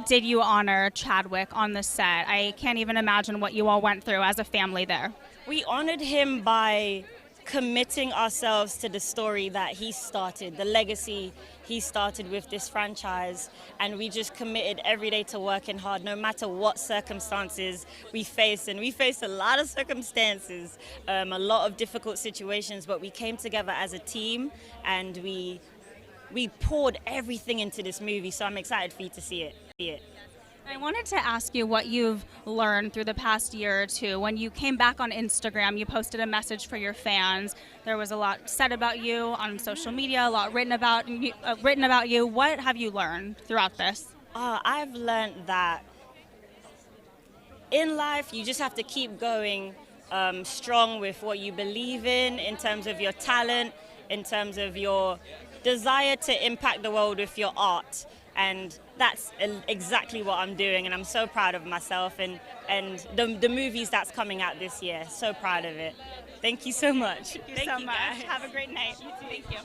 did you honor Chadwick on the set? I can't even imagine what you all went through as a family there. We honored him by committing ourselves to the story that he started, the legacy he started with this franchise, and we just committed every day to working hard no matter what circumstances we faced. And we faced a lot of circumstances, a lot of difficult situations, but we came together as a team and we poured everything into this movie, so I'm excited for you to see it. I wanted to ask you what you've learned through the past year or two. When you came back on Instagram, you posted a message for your fans. There was a lot said about you on social media, a lot written about you. What have you learned throughout this? I've learned that in life, you just have to keep going strong with what you believe in terms of your talent, in terms of your desire to impact the world with your art. And that's exactly what I'm doing, and I'm so proud of myself and the movies that's coming out this year. So proud of it. Thank you so much. Thank you so much. Guys. Have a great night. You too. Thank you.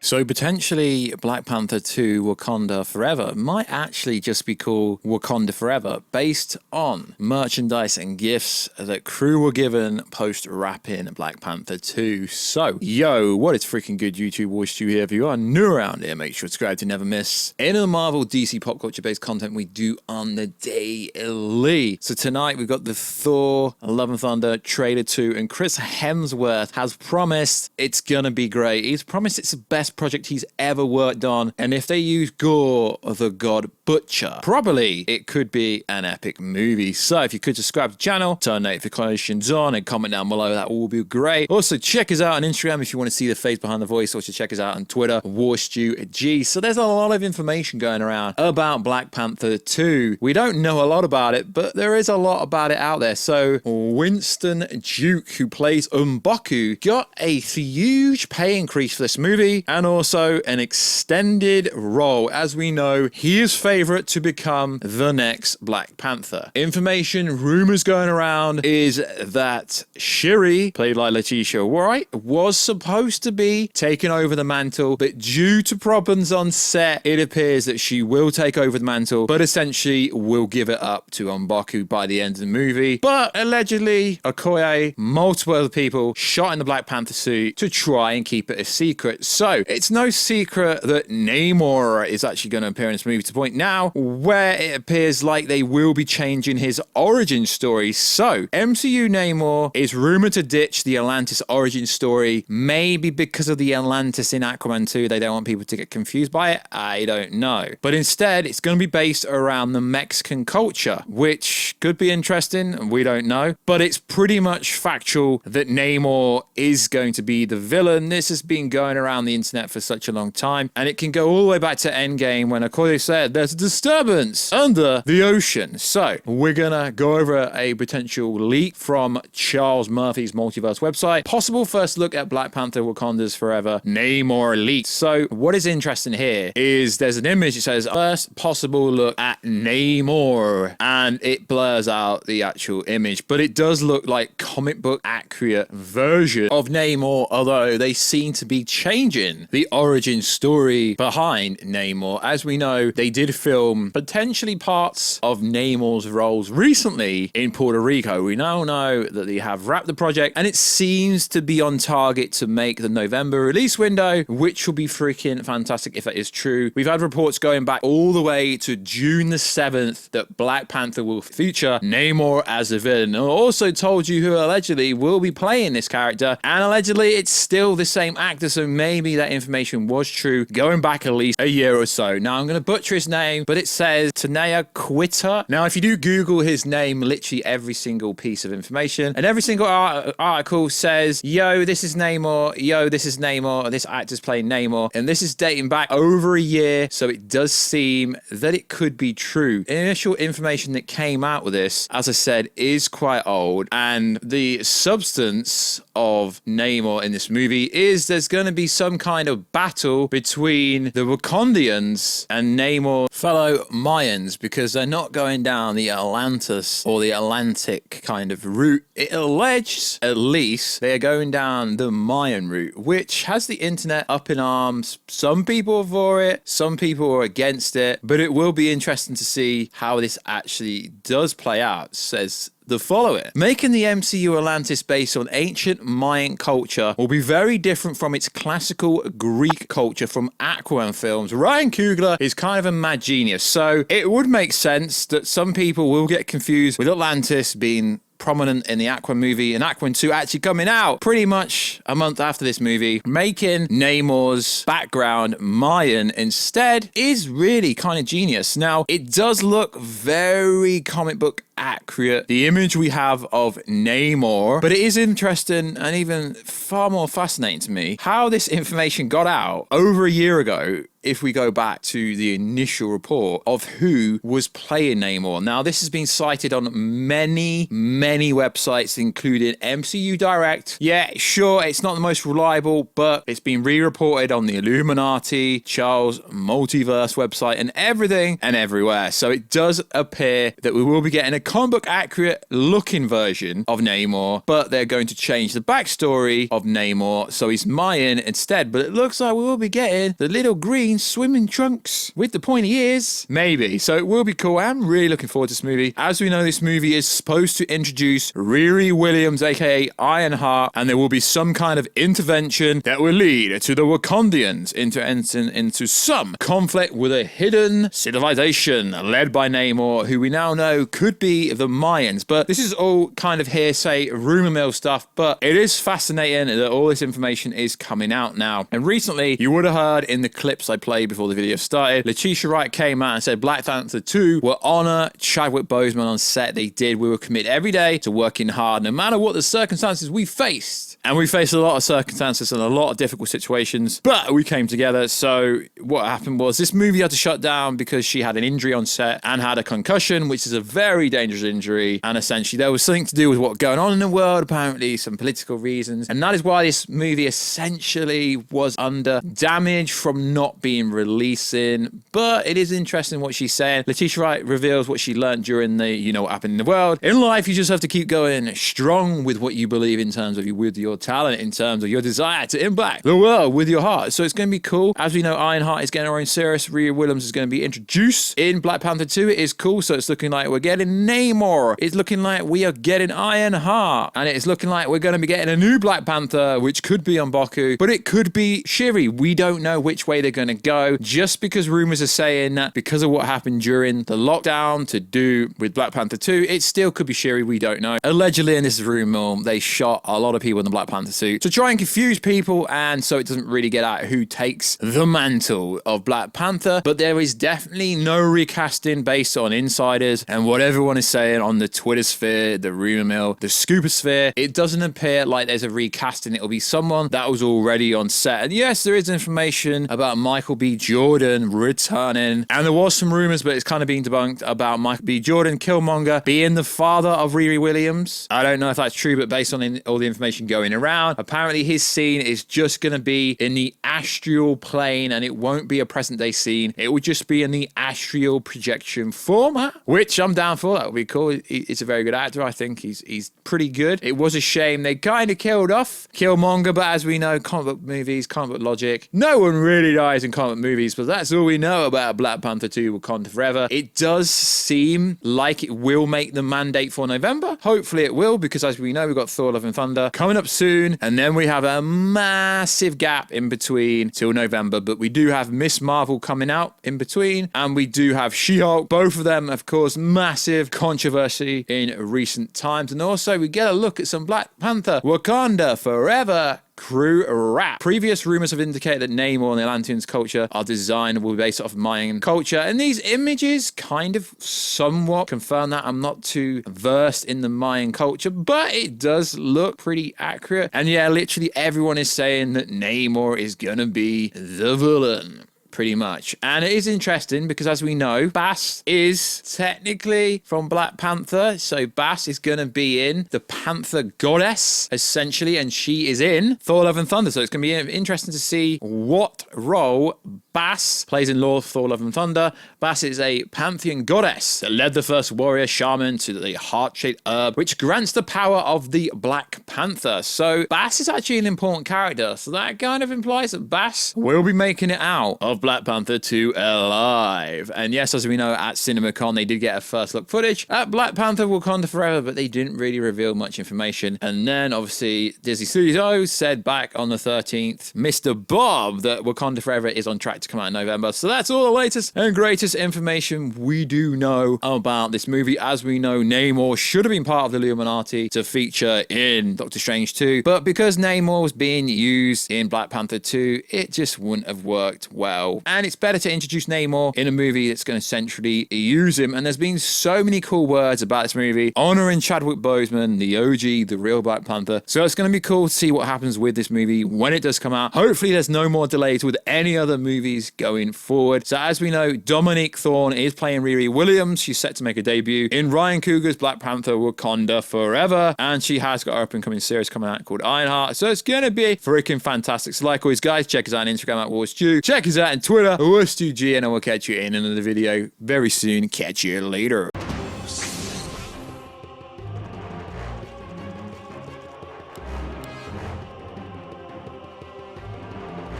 So potentially Black Panther 2 Wakanda Forever might actually just be called Wakanda Forever, based on merchandise and gifts that crew were given post-wrapping Black Panther 2. So, yo, what is freaking good, YouTube? Warstu here. If you are new around here, make sure to subscribe to never miss any of the Marvel, DC, pop culture-based content we do on the daily. So tonight we've got the Thor, Love and Thunder, Trailer 2, and Chris Hemsworth has promised it's gonna be great. He's promised it's the best project he's ever worked on, and if they use Gore the God Butcher properly, it could be an epic movie. So if you could subscribe to the channel, turn notifications on, and comment down below, that will be great. Also check us out on Instagram if you want to see the face behind the voice. Also check us out on Twitter, WarstuG. So there's a lot of information going around about Black Panther 2. We don't know a lot about it, but there is a lot about it out there. So Winston Duke, who plays M'Baku, got a huge pay increase for this movie, and also an extended role. As we know, he is favorite to become the next Black Panther. Information, rumors going around is that Shuri, played by Letitia Wright, was supposed to be taking over the mantle, but due to problems on set, it appears that she will take over the mantle, but essentially will give it up to M'Baku by the end of the movie. But allegedly, Okoye, multiple other people shot in the Black Panther suit to try and keep it a secret. So it's no secret that Namor is actually going to appear in this movie, to the point now where it appears like they will be changing his origin story. So MCU Namor is rumored to ditch the Atlantis origin story, maybe because of the Atlantis in Aquaman 2. They don't want people to get confused by it. I don't know. But instead, it's going to be based around the Mexican culture, which could be interesting. We don't know. But it's pretty much factual that Namor is going to be the villain. This has been going around the internet for such a long time, and it can go all the way back to Endgame when Okoye said there's a disturbance under the ocean. So we're gonna go over a potential leak from Charles Murphy's Multiverse website. Possible first look at Black Panther Wakanda's Forever Namor leak. So what is interesting here is there's an image that says first possible look at Namor, and it blurs out the actual image, but it does look like comic book accurate version of Namor, although they seem to be changing the origin story behind Namor. As we know, they did film potentially parts of Namor's roles recently in Puerto Rico. We now know that they have wrapped the project, and it seems to be on target to make the November release window, which will be freaking fantastic if that is true. We've had reports going back all the way to June the 7th that Black Panther will feature Namor as a villain. I also told you who allegedly will be playing this character, and allegedly it's still the same actor, so maybe that information was true going back at least a year or so. Now I'm going to butcher his name, but it says Tanea Quitter. Now if you do Google his name, literally every single piece of information and every single article says, yo, this is Namor, yo, this is Namor, this actor's playing Namor, and this is dating back over a year, so it does seem that it could be true. Initial information that came out with this, as I said, is quite old, and the substance of Namor in this movie is there's going to be some kind of battle between the Wakandians and Namor's fellow Mayans, because they're not going down the Atlantis or the Atlantic kind of route. It alleges, at least, they are going down the Mayan route, which has the internet up in arms. Some people are for it, some people are against it, but it will be interesting to see how this actually does play out, says the following. Making the MCU Atlantis based on ancient Mayan culture will be very different from its classical Greek culture from Aquaman films. Ryan Coogler is kind of a mad genius, so it would make sense that some people will get confused with Atlantis being prominent in the Aquaman movie and Aquaman 2 actually coming out pretty much a month after this movie. Making Namor's background Mayan instead is really kind of genius. Now, it does look very comic book accurate, the image we have of Namor, but it is interesting and even far more fascinating to me how this information got out over a year ago, if we go back to the initial report of who was playing Namor. Now, this has been cited on many websites, including MCU Direct. Yeah, sure, it's not the most reliable, but it's been re-reported on the Illuminati, Charles Multiverse website, and everything and everywhere. So it does appear that we will be getting a comic book accurate looking version of Namor, but they're going to change the backstory of Namor, so he's Mayan instead. But it looks like we will be getting the little green swimming trunks with the pointy ears, maybe. So it will be cool. I'm really looking forward to this movie. As we know, this movie is supposed to introduce Riri Williams, aka Ironheart, and there will be some kind of intervention that will lead to the Wakandians into some conflict with a hidden civilization led by Namor, who we now know could be the Mayans. But this is all kind of hearsay, rumor mill stuff, but it is fascinating that all this information is coming out now. And recently, you would have heard in the clips I played before the video started, Letitia Wright came out and said Black Panther 2 will honor Chadwick Boseman on set. They did. We will commit every day to working hard, no matter what the circumstances we faced. And we faced a lot of circumstances and a lot of difficult situations, but we came together. So what happened was this movie had to shut down because she had an injury on set and had a concussion, which is a very dangerous injury. And essentially there was something to do with what's going on in the world, apparently some political reasons. And that is why this movie essentially was under damage from not being releasing. But it is interesting what she's saying. Letitia Wright reveals what she learned during the, what happened in the world. In life, you just have to keep going strong with what you believe in terms of with your talent, in terms of your desire to impact the world with your heart. So it's going to be cool. As we know, Ironheart is getting her own series. Riri Williams is going to be introduced in Black Panther 2. It is cool. So it's looking like we're getting Namor. It's looking like we are getting Ironheart. And it's looking like we're going to be getting a new Black Panther, which could be on Baku, but it could be Shuri. We don't know which way they're going to go. Just because rumors are saying that because of what happened during the lockdown to do with Black Panther 2, it still could be Shuri. We don't know. Allegedly, and this is rumor, they shot a lot of people in the Black Panther suit to try and confuse people, and so it doesn't really get out who takes the mantle of Black Panther. But there is definitely no recasting based on insiders and what everyone is saying on the Twitter sphere, the rumor mill, the scooper sphere. It doesn't appear like there's a recasting. It'll be someone that was already on set. And yes, there is information about Michael B. Jordan returning, and there was some rumors, but it's kind of being debunked, about Michael B. Jordan, Killmonger, being the father of Riri Williams. I don't know if that's true, but based on all the information going around, apparently his scene is just going to be in the astral plane, and it won't be a present day scene. It will just be in the astral projection format, which I'm down for. That would be cool. He's a very good actor. I think he's pretty good. It was a shame they kind of killed off Killmonger, but as we know, comic book movies, comic book logic, no one really dies in comic book movies, but that's all we know about Black Panther 2 Wakanda Forever. It does seem like it will make the mandate for November. Hopefully it will, because as we know, we've got Thor Love and Thunder coming up soon, and then we have a massive gap in between till November. But we do have Miss Marvel coming out in between, and we do have She-Hulk. Both of them, of course, massive controversy in recent times. And also we get a look at some Black Panther Wakanda Forever crew rap. Previous rumors have indicated that Namor and the Atlanteans' culture are designed and will be based off of Mayan culture, and these images kind of somewhat confirm that. I'm not too versed in the Mayan culture, but it does look pretty accurate. And yeah, literally everyone is saying that Namor is gonna be the villain. pretty much. And it is interesting because, as we know, Bass is technically from Black Panther. So Bass is going to be in the Panther goddess, essentially, and she is in Thor Love and Thunder. So it's going to be interesting to see what role Bass plays in Thor Love and Thunder. Bass is a pantheon goddess that led the first warrior shaman to the heart-shaped herb, which grants the power of the Black Panther. So Bass is actually an important character. So that kind of implies that Bass will be making it out of Black Panther 2 alive. And yes, as we know, at CinemaCon, they did get a first look footage at Black Panther Wakanda Forever, but they didn't really reveal much information. And then, obviously, Disney Studios said back on the 13th, Mr. Bob, that Wakanda Forever is on track to come out in November. So that's all the latest and greatest information we do know about this movie. As we know, Namor should have been part of the Illuminati to feature in Doctor Strange 2, but because Namor was being used in Black Panther 2, it just wouldn't have worked well. And it's better to introduce Namor in a movie that's going to centrally use him. And there's been so many cool words about this movie, honoring Chadwick Boseman, the OG, the real Black Panther. So it's going to be cool to see what happens with this movie when it does come out. Hopefully there's no more delays with any other movies going forward. So as we know, Dominique Thorne is playing Riri Williams. She's set to make a debut in Ryan Coogler's Black Panther Wakanda Forever. And she has got her up-and-coming series coming out called Ironheart. So it's going to be freaking fantastic. So like always, guys, check us out on Instagram at Warstu. Check us out on Twitter, WarstuG, and I will catch you in another video very soon. Catch you later.